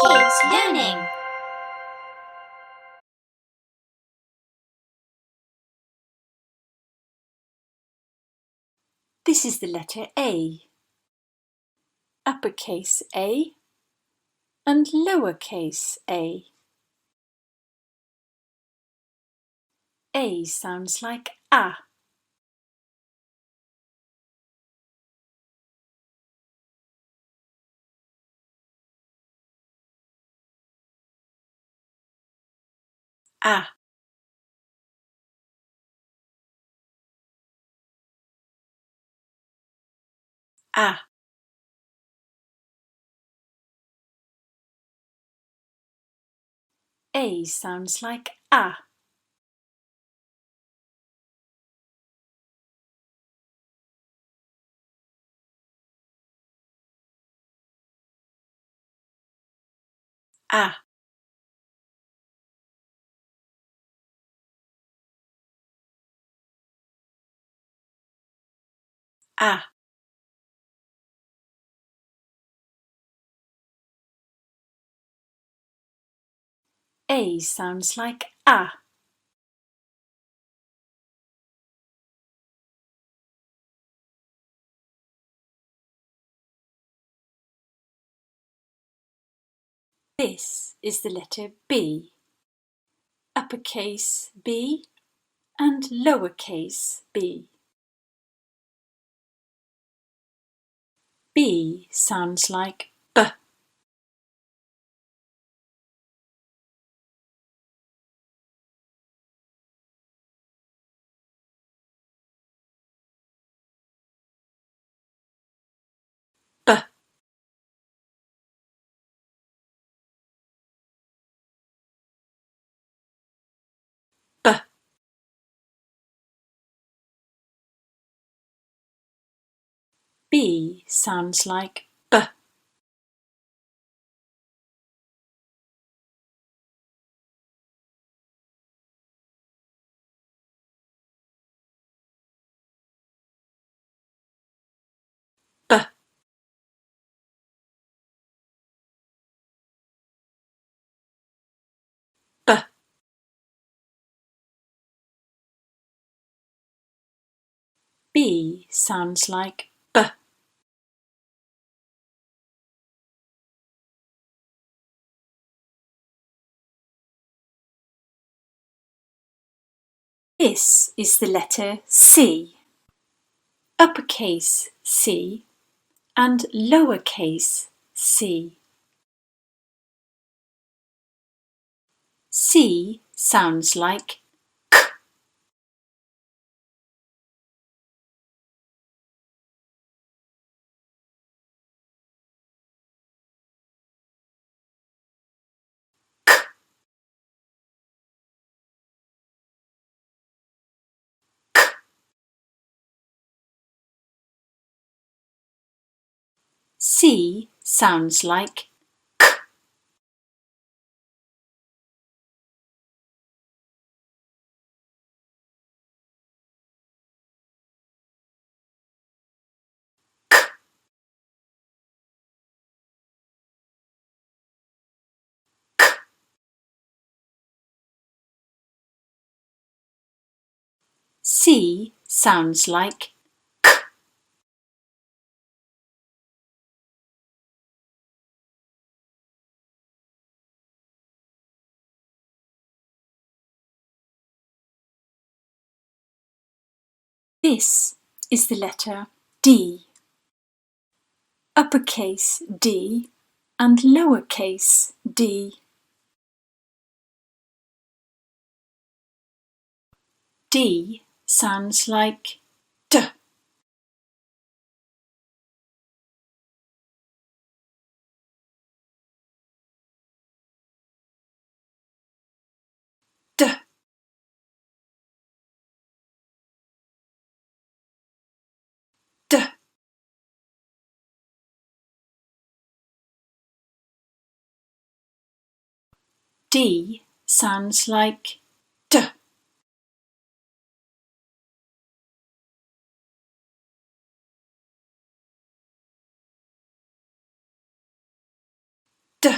Kids Learning. This is the letter A. Uppercase A and lowercase a. A sounds like A. A. A. A sounds like A. A. A. A sounds like A. This is the letter B. Uppercase B and lowercase b. B sounds like B. B. B. B sounds like B. B. B. B sounds like B. This is the letter C. Uppercase C and lowercase c. C sounds like K. K. K. C sounds like K. K. K. C sounds like K. This is the letter D. Uppercase D and lowercase d. D sounds like D. D. D. D sounds like D. D.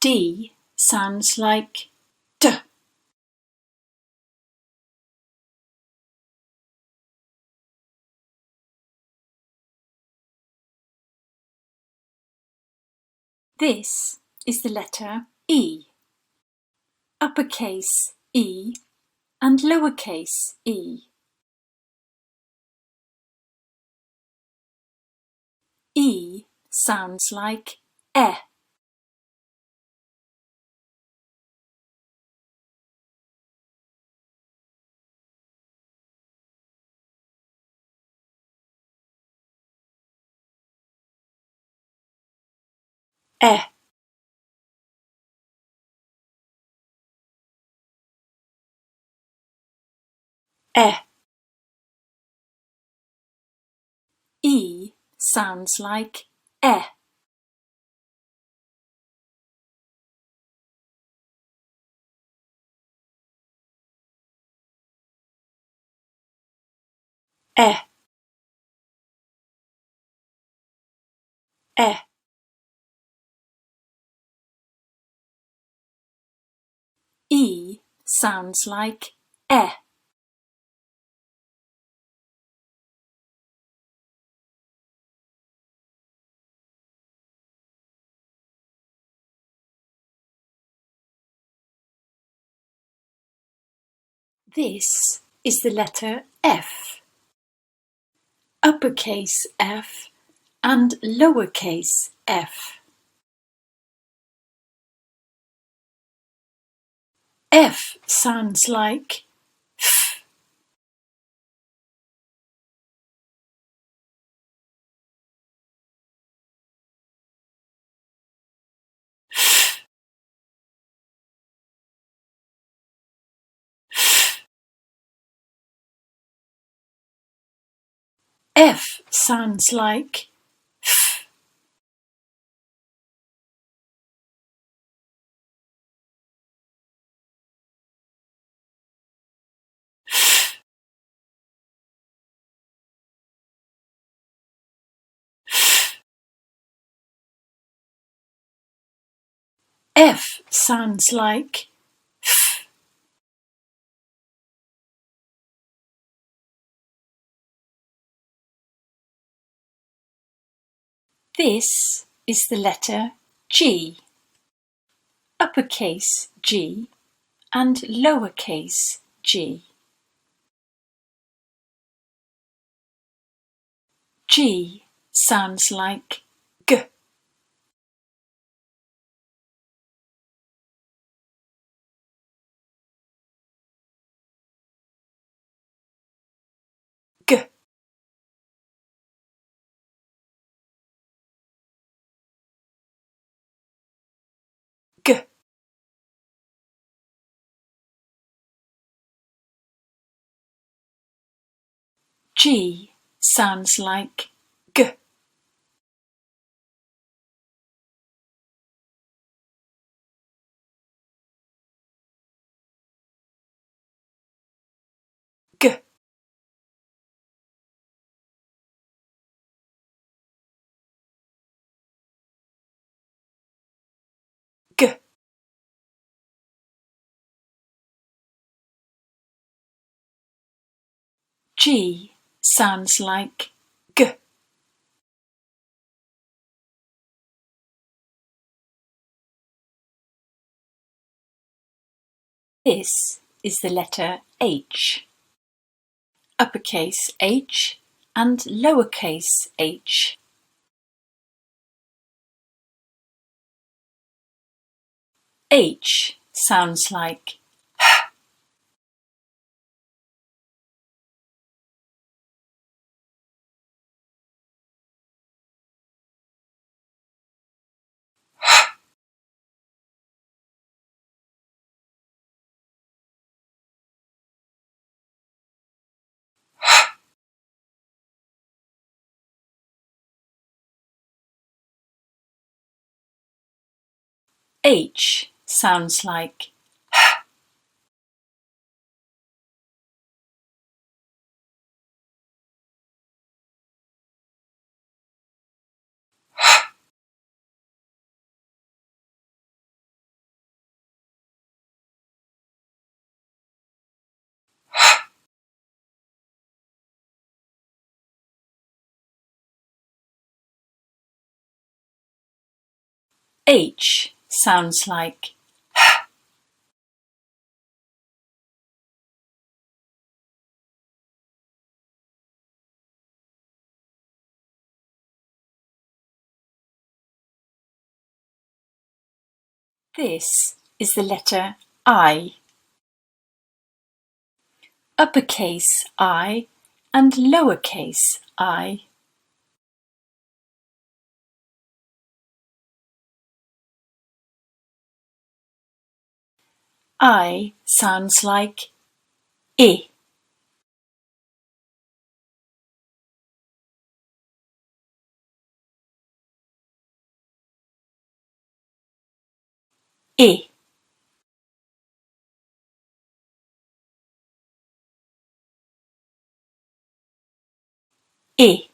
D sounds like D. This is the letter E. Uppercase E and lowercase e. E sounds like E. E. E. E sounds like E. E. E. E sounds like E. This is the letter F. Uppercase F and lowercase f. F sounds like F. F sounds like F. F sounds like F. This is the letter G. Uppercase G and lowercase g. G sounds like G. G. G. G sounds like G. G. G. G sounds like G. This is the letter H. Uppercase H and lowercase h. H sounds like H sounds like H sounds like This is the letter I. Uppercase I and lowercase I. I sounds like I. I. I.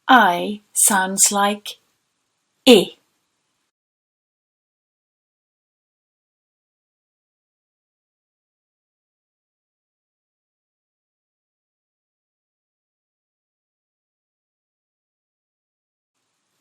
I sounds like I.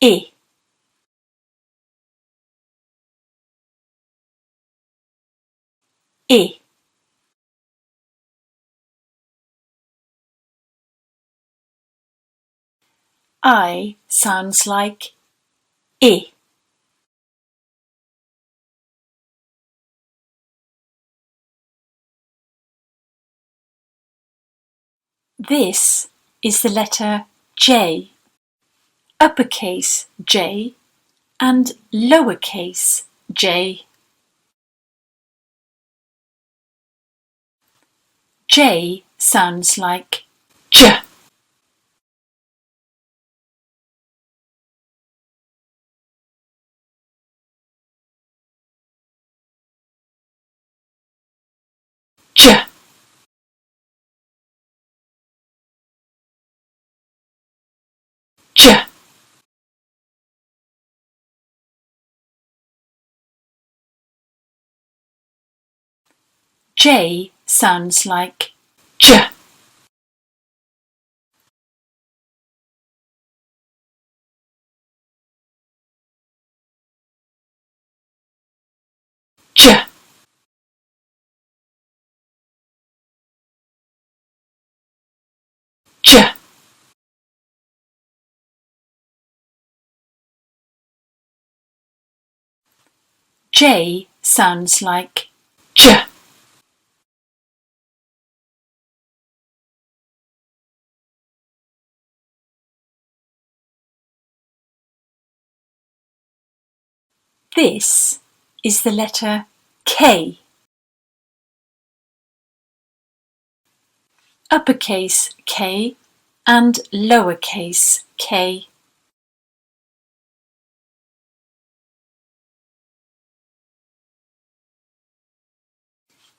I. I. I sounds like I. This is the letter J. Uppercase J and lowercase j. J sounds like J. J. J. J sounds like J. J. J. J sounds like J. This is the letter K. Uppercase K and lowercase k.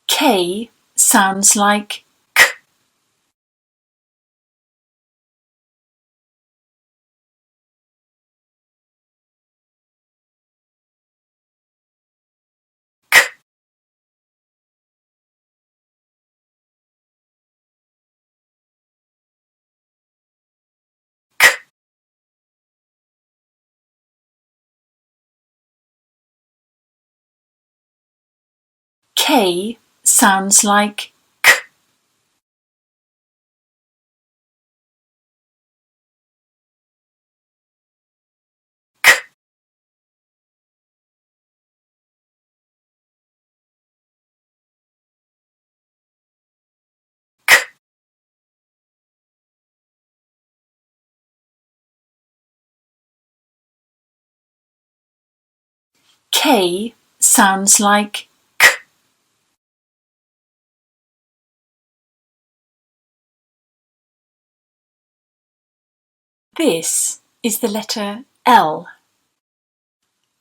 K sounds like K. K sounds like K. K sounds like K. This is the letter L.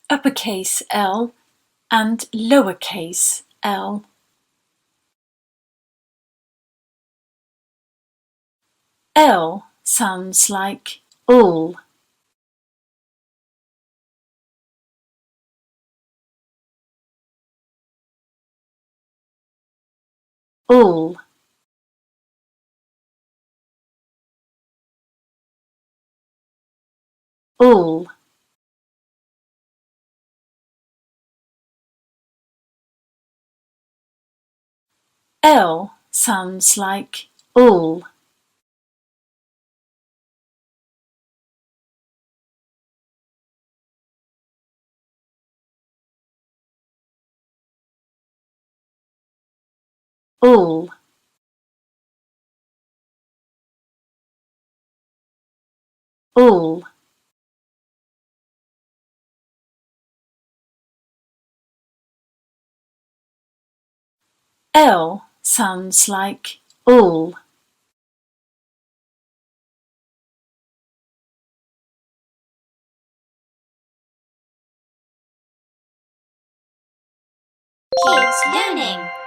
Uppercase L and lowercase l. L sounds like ul. Ul. all. L sounds like all. All. All. L sounds like all. Kids Learning.